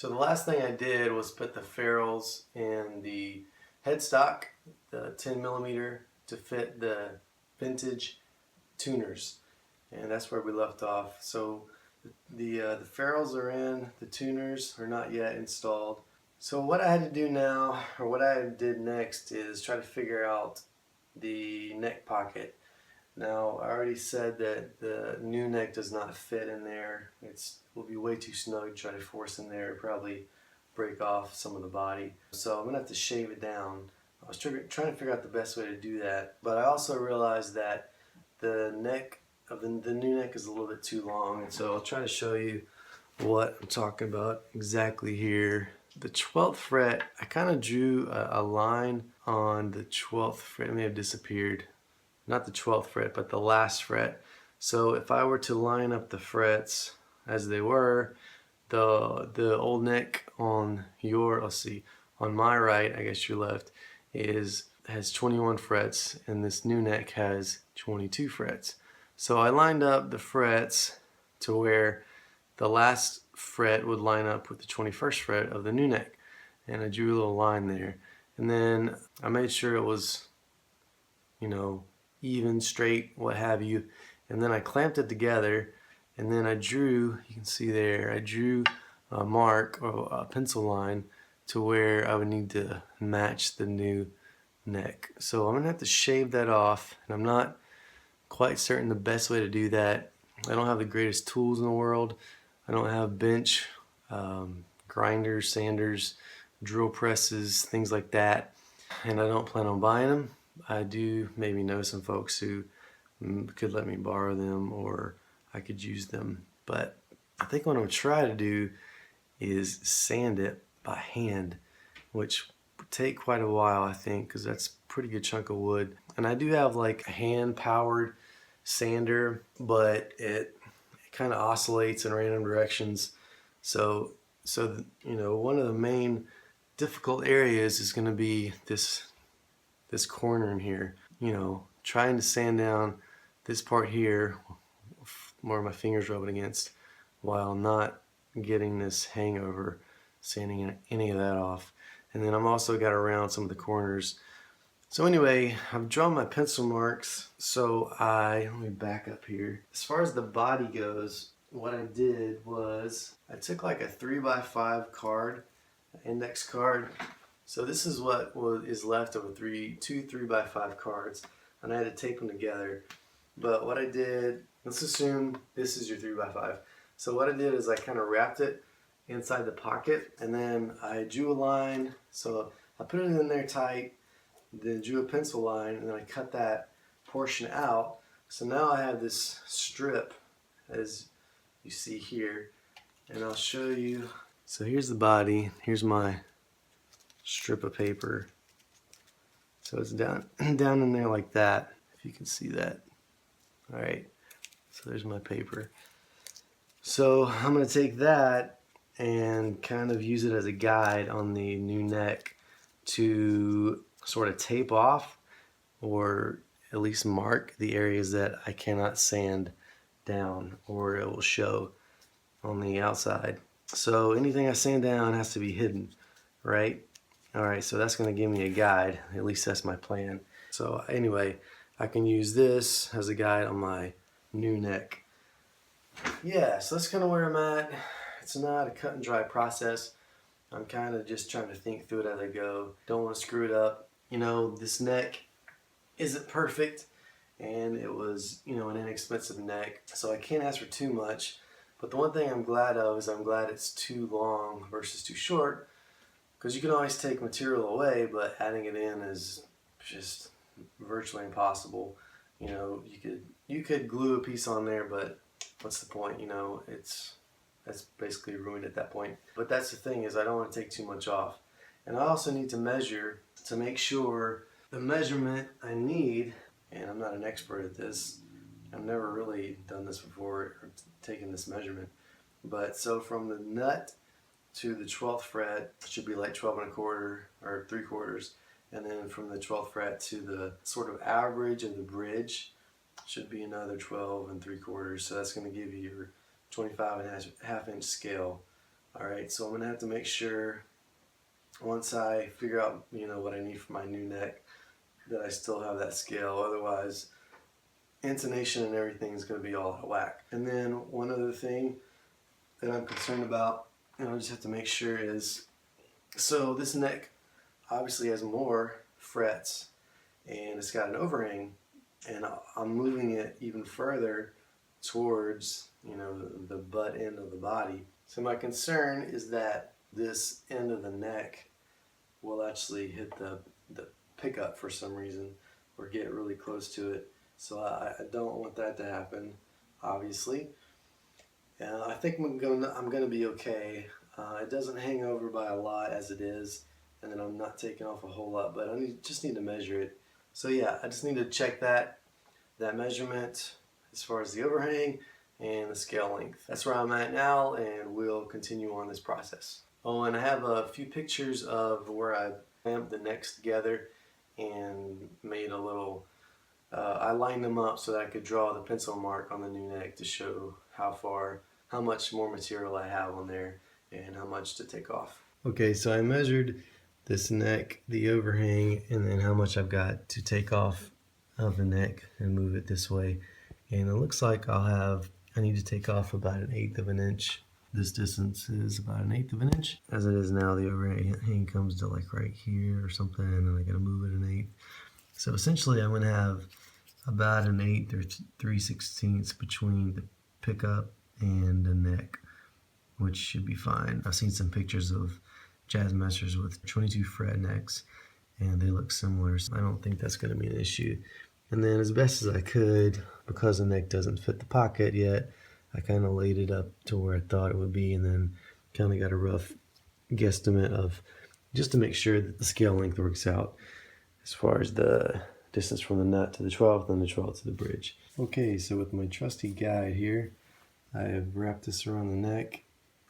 So the last thing I did was put the ferrules in the headstock, the 10mm, to fit the vintage tuners, and that's where we left off. So the ferrules are in, the tuners are not yet installed. So what I had to do now, or what I did next, is try to figure out the neck pocket. Now, I already said that the new neck does not fit in there. It will be way too snug to try to force in there. It'll probably break off some of the body. So I'm going to have to shave it down. I was trying to figure out the best way to do that. But I also realized that the neck of the new neck is a little bit too long. And so I'll try to show you what I'm talking about exactly here. The 12th fret, I kind of drew a line on the 12th fret. It may have disappeared. Not the 12th fret, but the last fret. So if I were to line up the frets as they were, the old neck on on my right, I guess your left, has 21 frets, and this new neck has 22 frets. So I lined up the frets to where the last fret would line up with the 21st fret of the new neck, and I drew a little line there. And then I made sure it was, even, straight, what have you. And then I clamped it together, and then I drew, you can see there, I drew a mark or a pencil line to where I would need to match the new neck. So I'm gonna have to shave that off, and I'm not quite certain the best way to do that. I don't have the greatest tools in the world. I don't have bench, grinders, sanders, drill presses, things like that, and I don't plan on buying them. I do maybe know some folks who could let me borrow them, or I could use them. But I think what I'm going to try to do is sand it by hand, which would take quite a while, I think, because that's a pretty good chunk of wood. And I do have like a hand-powered sander, but it kind of oscillates in random directions. So one of the main difficult areas is going to be this corner in here, trying to sand down this part here where my fingers rubbing against, while not getting this hangover, sanding any of that off. And then I'm also got around some of the corners. So anyway, I've drawn my pencil marks. So let me back up here. As far as the body goes, what I did was I took like a 3x5 card, an index card. So this is what is left of two 3x5 cards, and I had to tape them together. But what I did, let's assume this is your 3x5. So what I did is I kind of wrapped it inside the pocket, and then I drew a line. So I put it in there tight, then drew a pencil line, and then I cut that portion out. So now I have this strip, as you see here, and I'll show you. So here's the body, here's my strip of paper. So it's down in there like that, if you can see that. All right, so there's my paper. So I'm going to take that and kind of use it as a guide on the new neck to sort of tape off, or at least mark the areas that I cannot sand down, or it will show on the outside. So anything I sand down has to be hidden, right? Alright, so that's going to give me a guide. At least that's my plan. So anyway, I can use this as a guide on my new neck. Yeah, so that's kind of where I'm at. It's not a cut and dry process. I'm kind of just trying to think through it as I go. Don't want to screw it up. This neck isn't perfect, and it was, an inexpensive neck, so I can't ask for too much. But the one thing I'm glad of is I'm glad it's too long versus too short, because you can always take material away, but adding it in is just virtually impossible. You could glue a piece on there, but what's the point? That's basically ruined at that point. But that's the thing, is I don't want to take too much off. And I also need to measure to make sure the measurement I need, and I'm not an expert at this. I've never really done this before, or taken this measurement. But so from the nut to the 12th fret should be like 12 1/4 or 3/4, and then from the 12th fret to the sort of average of the bridge should be another 12 3/4. So that's going to give you your 25 1/2 inch scale Alright, so I'm gonna have to make sure once I figure out, what I need for my new neck, that I still have that scale. Otherwise, intonation and everything is going to be all out of whack. And then one other thing that I'm concerned about, and I just have to make sure is, so this neck obviously has more frets and it's got an overhang, and I'm moving it even further towards, the butt end of the body. So my concern is that this end of the neck will actually hit the pickup for some reason, or get really close to it. So I don't want that to happen, obviously. I think I'm gonna be okay. It doesn't hang over by a lot as it is, and then I'm not taking off a whole lot, but just need to measure it. So yeah, I just need to check that measurement as far as the overhang and the scale length. That's where I'm at now, and we'll continue on this process. Oh, and I have a few pictures of where I clamped the necks together and made a little, I lined them up so that I could draw the pencil mark on the new neck to show how much more material I have on there and how much to take off. Okay, so I measured this neck, the overhang, and then how much I've got to take off of the neck and move it this way. And it looks like I need to take off about 1/8 of an inch. This distance is about 1/8 of an inch. As it is now, the overhang comes to like right here or something, and I gotta move it 1/8. So essentially I'm gonna have about 1/8 or 3/16 between the pickup and the neck, which should be fine. I've seen some pictures of Jazzmasters with 22 fret necks, and they look similar, so I don't think that's gonna be an issue. And then as best as I could, because the neck doesn't fit the pocket yet, I kind of laid it up to where I thought it would be, and then kind of got a rough guesstimate of, just to make sure that the scale length works out as far as the distance from the nut to the 12th and the 12th to the bridge. Okay, so with my trusty guide here, I have wrapped this around the neck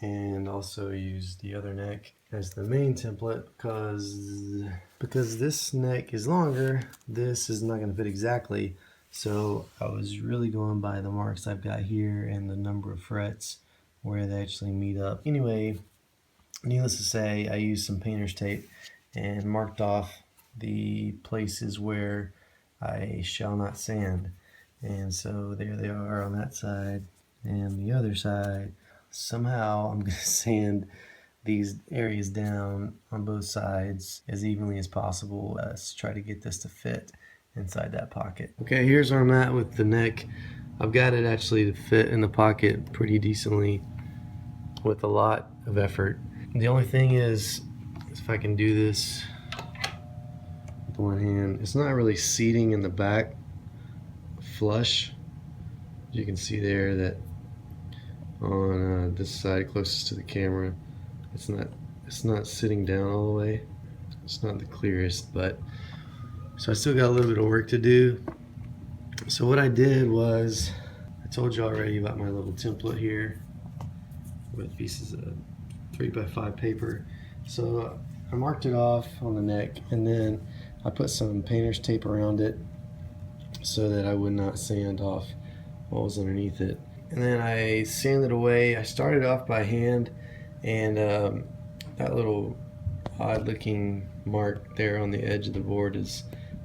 and also used the other neck as the main template because this neck is longer, this is not going to fit exactly. So I was really going by the marks I've got here and the number of frets where they actually meet up. Anyway, needless to say, I used some painter's tape and marked off the places where I shall not sand. And so there they are on that side and the other side. Somehow I'm going to sand these areas down on both sides as evenly as possible to try to get this to fit inside that pocket. Okay, here's where I'm at with the neck. I've got it actually to fit in the pocket pretty decently with a lot of effort. The only thing is if I can do this with one hand, it's not really seating in the back flush. You can see there that on this side closest to the camera, it's not sitting down all the way. It's not the clearest, but so I still got a little bit of work to do. So what I did was, I told you already about my little template here with pieces of 3x5 paper. So I marked it off on the neck, and then I put some painter's tape around it so that I would not sand off what was underneath it. And then I sanded away. I started off by hand, and that little odd looking mark there on the edge of the board is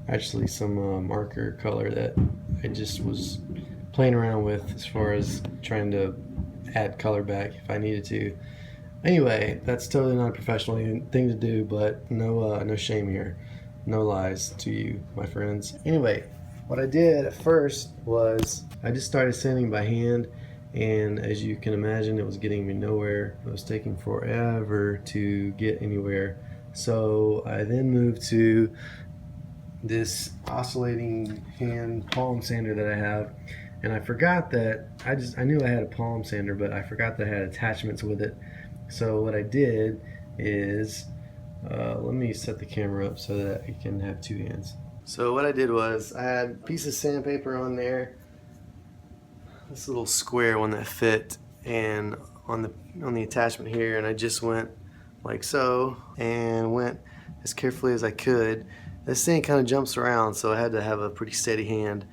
actually some marker color that I just was playing around with as far as trying to add color back if I needed to. Anyway, that's totally not a professional thing to do, but no shame here. No lies to you, my friends. Anyway, what I did at first was I just started sanding by hand, and as you can imagine, it was getting me nowhere. It was taking forever to get anywhere. So I then moved to this oscillating hand palm sander that I have, and I forgot that I knew I had a palm sander, but I forgot that I had attachments with it. So what I did is let me set the camera up so that I can have two hands. So what I did was I had a piece of sandpaper on there, this little square one that fit, and on the attachment here, and I just went like so and went as carefully as I could. This thing kind of jumps around, so I had to have a pretty steady hand.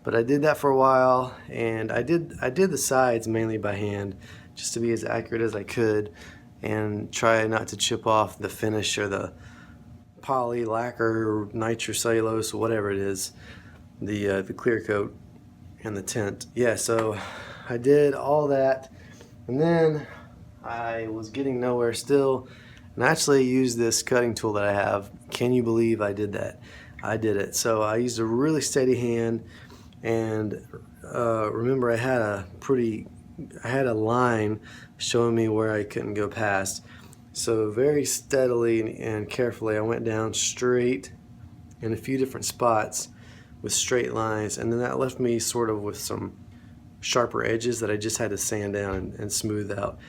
But I did that for a while, and I did the sides mainly by hand just to be as accurate as I could. and try not to chip off the finish or the poly, lacquer, nitrocellulose, whatever it is, the clear coat and the tint. Yeah, so I did all that, and then I was getting nowhere still, and I actually used this cutting tool that I have. Can you believe I did that? I did it. So I used a really steady hand, and remember I had a line showing me where I couldn't go past. So very steadily and carefully I went down straight in a few different spots with straight lines, and then that left me sort of with some sharper edges that I just had to sand down and smooth out,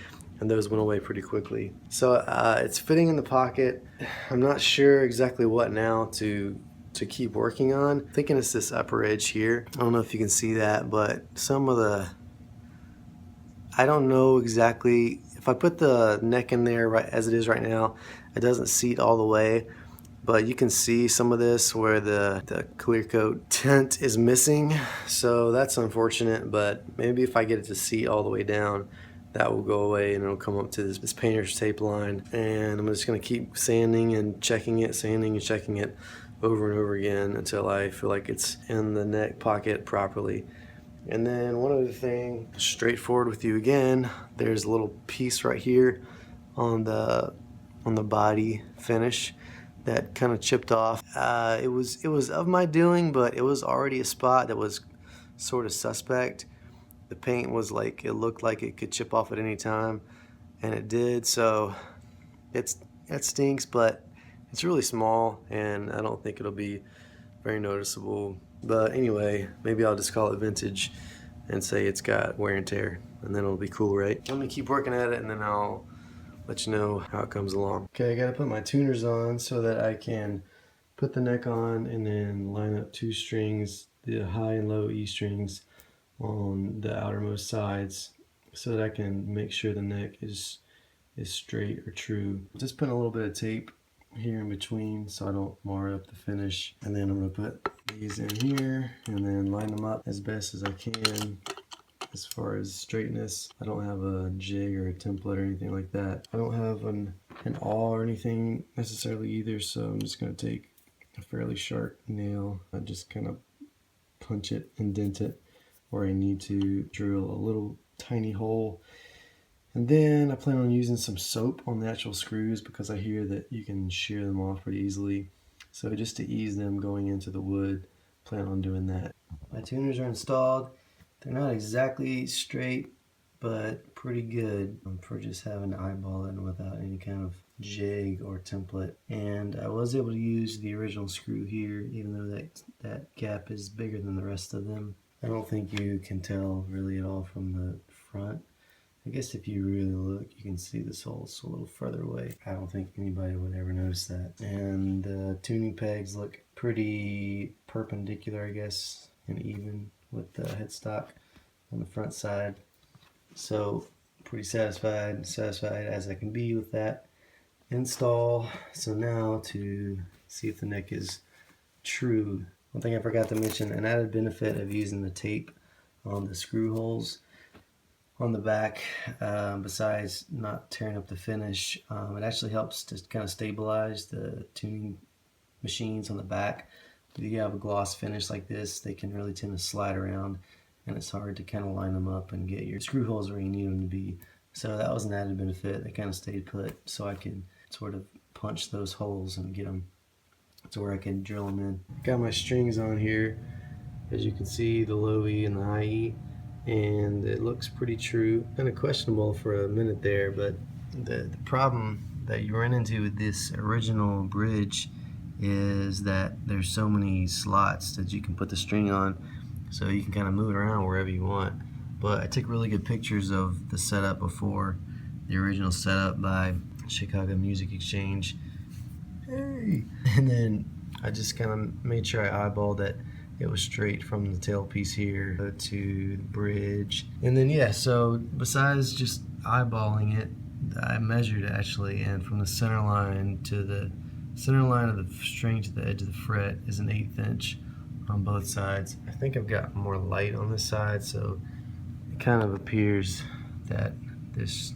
and those went away pretty quickly. So it's fitting in the pocket. I'm not sure exactly what now to keep working on. I'm thinking it's this upper edge here. I don't know if you can see that, but some of the, I don't know exactly, if I put the neck in there right as it is right now, it doesn't seat all the way, but you can see some of this where the clear coat tint is missing, so that's unfortunate. But maybe if I get it to seat all the way down, that will go away and it'll come up to this painter's tape line, and I'm just going to keep sanding and checking it, sanding and checking it over and over again until I feel like it's in the neck pocket properly. And then one other thing, straightforward with you again, there's a little piece right here on the body finish that kind of chipped off. It was of my doing, but it was already a spot that was sort of suspect. The paint was like, it looked like it could chip off at any time, and it did. So it stinks, but it's really small, and I don't think it'll be very noticeable. But anyway, maybe I'll just call it vintage and say it's got wear and tear, and then it'll be cool, right? Let me keep working at it, and then I'll let you know how it comes along. Okay, I gotta put my tuners on so that I can put the neck on and then line up two strings, the high and low E strings on the outermost sides, so that I can make sure the neck is straight or true. Just putting a little bit of tape here in between so I don't mar up the finish, and then I'm going to put these in here and then line them up as best as I can. As far as straightness, I don't have a jig or a template or anything like that. I don't have an awl or anything necessarily either, so I'm just going to take a fairly sharp nail and just kind of punch it, indent it where I need to, drill a little tiny hole. And then I plan on using some soap on the actual screws because I hear that you can shear them off pretty easily. So just to ease them going into the wood, plan on doing that. My tuners are installed. They're not exactly straight, but pretty good for just having to eyeball it without any kind of jig or template. And I was able to use the original screw here, even though that gap is bigger than the rest of them. I don't think you can tell really at all from the front. I guess if you really look, you can see this hole's a little further away. I don't think anybody would ever notice that. And the tuning pegs look pretty perpendicular, I guess, and even with the headstock on the front side. So pretty satisfied as I can be with that install. So now to see if the neck is true. One thing I forgot to mention, an added benefit of using the tape on the screw holes on the back, besides not tearing up the finish, it actually helps to kind of stabilize the tuning machines on the back. If you have a gloss finish like this, they can really tend to slide around, and it's hard to kind of line them up and get your screw holes where you need them to be. So that was an added benefit. They kind of stayed put so I can sort of punch those holes and get them to where I can drill them in. Got my strings on here, as you can see, the low E and the high E, and it looks pretty true. Kind of questionable for a minute there, but the problem that you run into with this original bridge is that there's so many slots that you can put the string on, so you can kind of move it around wherever you want. But I took really good pictures of the setup before, the original setup by Chicago Music Exchange. Hey! And then I just kind of made sure I eyeballed that it was straight from the tailpiece here to the bridge. And then yeah, so besides just eyeballing it, I measured actually, and from the center line to the center line of the string to the edge of the fret is an 1/8 inch on both sides. I think I've got more light on this side, so it kind of appears that this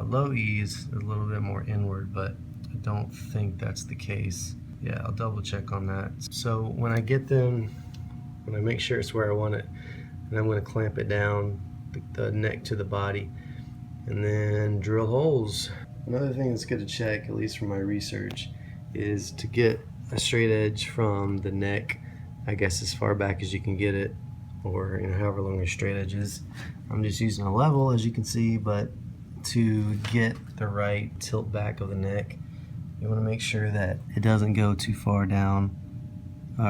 Low E is a little bit more inward, but I don't think that's the case. Yeah, I'll double check on that. So when I get them, when I make sure it's where I want it, and I'm going to clamp it down, the neck to the body, and then drill holes. Another thing that's good to check, at least from my research, is to get a straight edge from the neck, I guess as far back as you can get it, or however long your straight edge is. I'm just using a level, as you can see, but to get the right tilt back of the neck, you want to make sure that it doesn't go too far down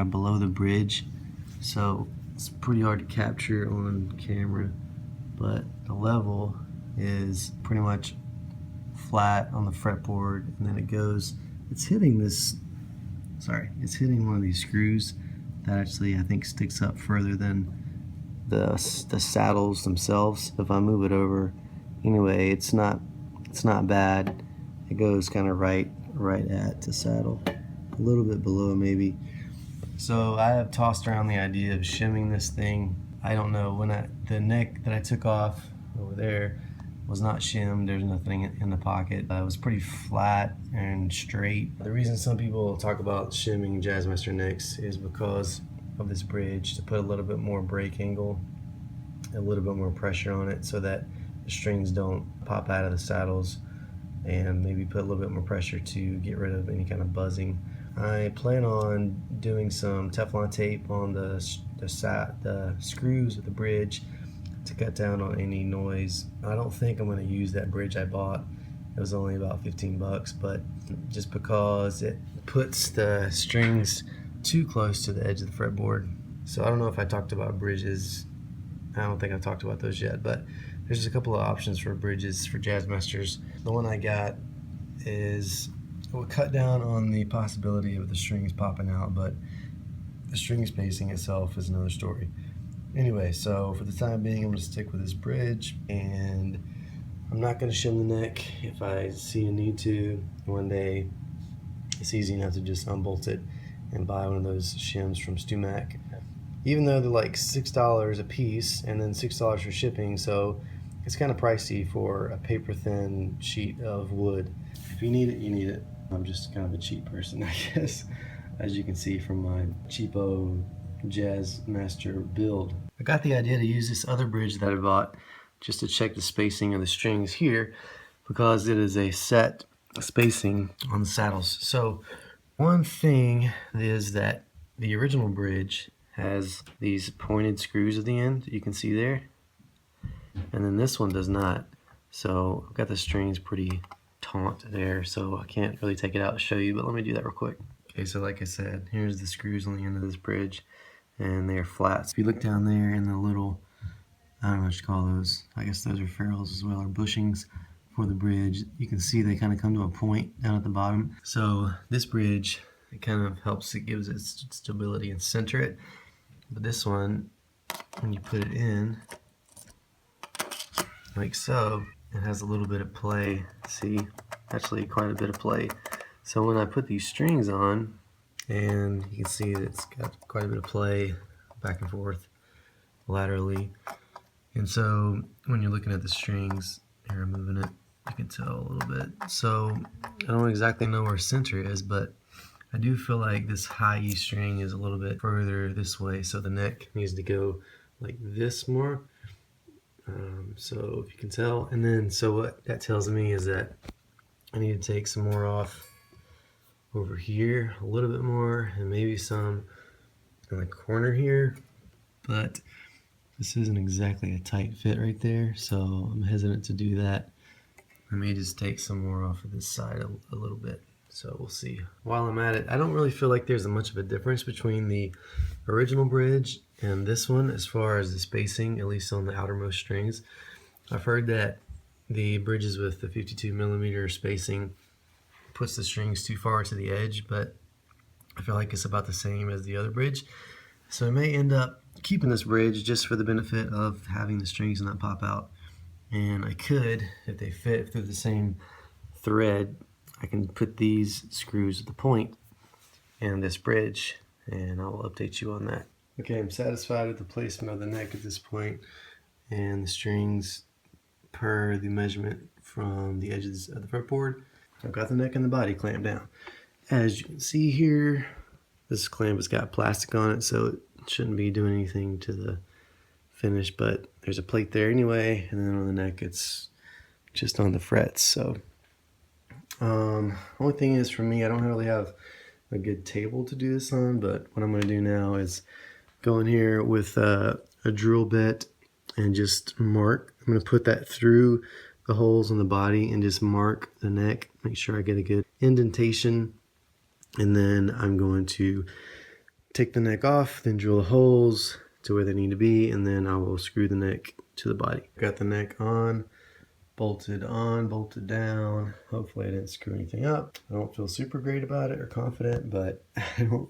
below the bridge. So it's pretty hard to capture on camera, but the level is pretty much flat on the fretboard, and then it's hitting one of these screws that actually I think sticks up further than the saddles themselves. If I move it over, anyway, it's not bad. It goes kind of right at the saddle, a little bit below maybe. So I have tossed around the idea of shimming this thing. I don't know, the neck that I took off over there was not shimmed. There's nothing in the pocket. It was pretty flat and straight. The reason some people talk about shimming Jazzmaster necks is because of this bridge, to put a little bit more break angle, a little bit more pressure on it so that the strings don't pop out of the saddles, and maybe put a little bit more pressure to get rid of any kind of buzzing. I plan on doing some Teflon tape on the screws of the bridge to cut down on any noise. I don't think I'm going to use that bridge I bought. It was only about 15 bucks, but just because it puts the strings too close to the edge of the fretboard. So I don't know if I talked about bridges. I don't think I've talked about those yet, but there's a couple of options for bridges for Jazzmasters. The one I got is, it will cut down on the possibility of the strings popping out, but the string spacing itself is another story. Anyway, so for the time being, I'm going to stick with this bridge, and I'm not going to shim the neck. If I see a need to one day, it's easy enough to just unbolt it and buy one of those shims from StuMac. Even though they're like $6 a piece and then $6 for shipping, so it's kind of pricey for a paper thin sheet of wood. If you need it, you need it. I'm just kind of a cheap person, I guess, as you can see from my cheapo Jazzmaster build. I got the idea to use this other bridge that I bought just to check the spacing of the strings here, because it is a set spacing on the saddles. So one thing is that the original bridge has these pointed screws at the end, you can see there, and then this one does not. So I've got the strings pretty taut there, so I can't really take it out to show you, but let me do that real quick. Okay, so like I said, here's the screws on the end of this bridge, and they're flat. So if you look down there in the little, I don't know what you call those, I guess those are ferrules as well, or bushings for the bridge, you can see they kind of come to a point down at the bottom. So this bridge, it kind of helps, it gives it stability and center it. But this one, when you put it in, like so, it has a little bit of play. See, actually quite a bit of play. So when I put these strings on, and you can see that it's got quite a bit of play back and forth laterally. And so when you're looking at the strings, here I'm moving it, you can tell a little bit. So I don't exactly know where center is, but I do feel like this high E string is a little bit further this way, so the neck needs to go like this more. So if you can tell, and then so what that tells me is that I need to take some more off over here, a little bit more, and maybe some in the corner here, but this isn't exactly a tight fit right there, so I'm hesitant to do that. I may just take some more off of this side a little bit, so we'll see. While I'm at it, I don't really feel like there's much of a difference between the original bridge and this one as far as the spacing, at least on the outermost strings. I've heard that the bridges with the 52mm spacing puts the strings too far to the edge, but I feel like it's about the same as the other bridge. So I may end up keeping this bridge just for the benefit of having the strings not pop out. And I could, if they fit through the same thread, I can put these screws at the point and this bridge, and I will update you on that. Okay, I'm satisfied with the placement of the neck at this point, and the strings per the measurement from the edges of the fretboard. I've got the neck and the body clamped down. As you can see here, this clamp has got plastic on it, so it shouldn't be doing anything to the finish, but there's a plate there anyway, and then on the neck it's just on the frets. So only thing is, for me, I don't really have a good table to do this on, but what I'm going to do now is go in here with a drill bit and just mark. I'm going to put that through the holes in the body and just mark the neck, make sure I get a good indentation, and then I'm going to take the neck off, then drill the holes to where they need to be, and then I will screw the neck to the body. Got the neck on, bolted down. Hopefully I didn't screw anything up. I don't feel super great about it or confident, but I don't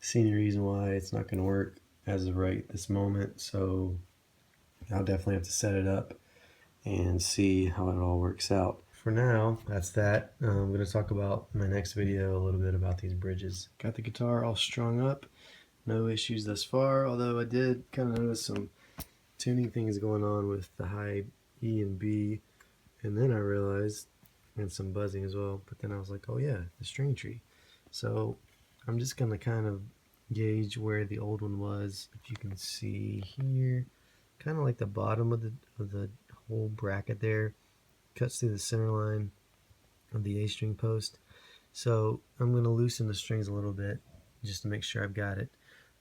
see any reason why it's not going to work as of right this moment. So I'll definitely have to set it up and see how it all works out. For now, that's that. I'm going to talk about in my next video a little bit about these bridges. Got the guitar all strung up. No issues thus far, although I did kind of notice some tuning things going on with the high E and B, and then I realized, and some buzzing as well, but then I was like, oh yeah, the string tree. So I'm just going to kind of gauge where the old one was. If you can see here, kind of like the bottom of the whole bracket there, cuts through the center line of the A string post. So I'm going to loosen the strings a little bit just to make sure I've got it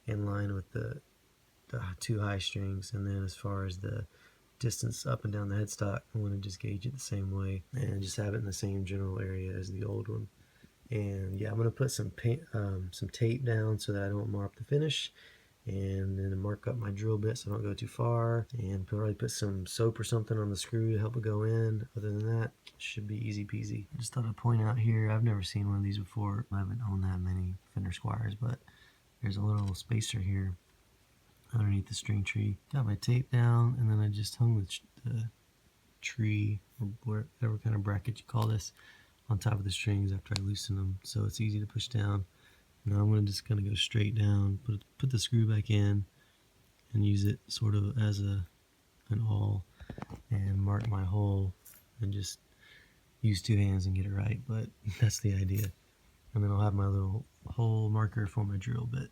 in line with the two high strings, and then as far as the distance up and down the headstock, I'm going to just gauge it the same way and just have it in the same general area as the old one. And yeah, I'm going to put some tape down so that I don't mar up the finish, and then mark up my drill bit so I don't go too far, and probably put some soap or something on the screw to help it go in. Other than that, it should be easy peasy. Just thought I'd point out here, I've never seen one of these before. I haven't owned that many Fender Squiers, but there's a little spacer here underneath the string tree. Got my tape down, and then I just hung the tree, or whatever kind of bracket you call this, on top of the strings after I loosen them, so it's easy to push down. Now I'm just going to go straight down, put the screw back in, and use it sort of as an awl, and mark my hole, and just use two hands and get it right, but that's the idea. And then I'll have my little hole marker for my drill bit.